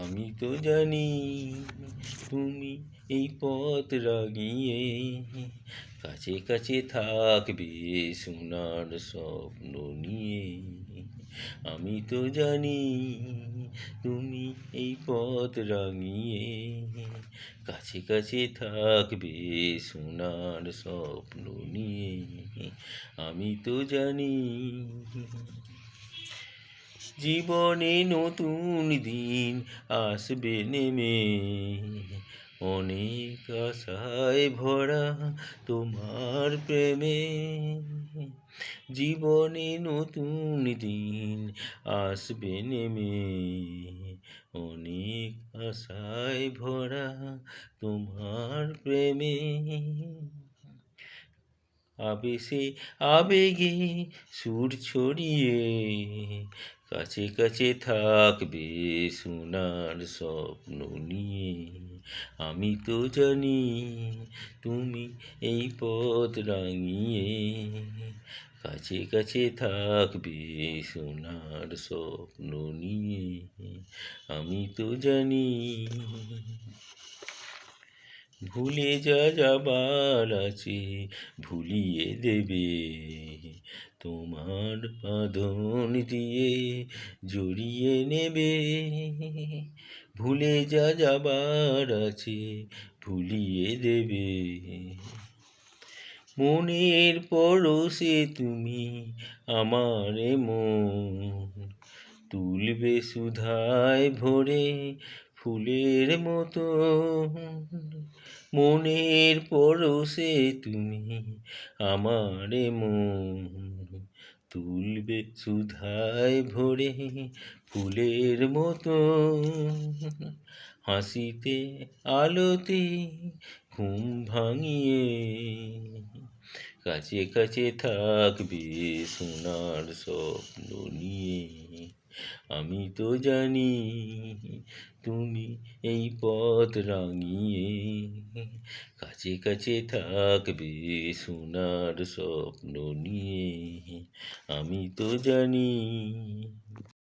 আমি তো জানি তুমি এই পথ রাঙিয়ে কাছে কাছে থাকবে সোনার স্বপ্ন নিয়ে। আমি তো জানি তুমি এই পথ রাঙিয়ে কাছে কাছে থাকবে সোনার স্বপ্ন নিয়ে। আমি তো জানি জীবনে নতুন দিন আসবে নেমে, অনেক আশায় ভরা তোমার প্রেমে। জীবনে নতুন দিন আসবে নেমে, অনেক আশায় ভরা তোমার প্রেমে। আবেশে আবেগে সুর ছড়িয়ে কাছে কাছে থাকবে সোনার স্বপ্ন নিয়ে। আমি তো জানি তুমি এই পথ রাঙিয়ে কাছে কাছে থাকবে সোনার স্বপ্ন নিয়ে। আমি তো জানি ভুলে যাবার আছে ভুলিয়ে দেবে, তোমার বাঁধন দিয়ে জড়িয়ে নেবে। ভুলে যাবার আছে ভুলিয়ে দেবে, মনের পরশে তুমি আমার মন তুলবে সুধায় ভরে ফুলের মতো। মনের পরশে তুমি আমার মন তুলবে সুধায় ভরে ফুলের মতো। হাসিতে আলোতে ঘুম ভাঙিয়ে কাছে কাছে থাকবে সোনার স্বপ্ন নিয়ে। আমি তো জানি তুমি এই পথ রাঙিয়ে কাছে কাছে থাকবে সোনার স্বপ্ন নিয়ে। আমি তো জানি।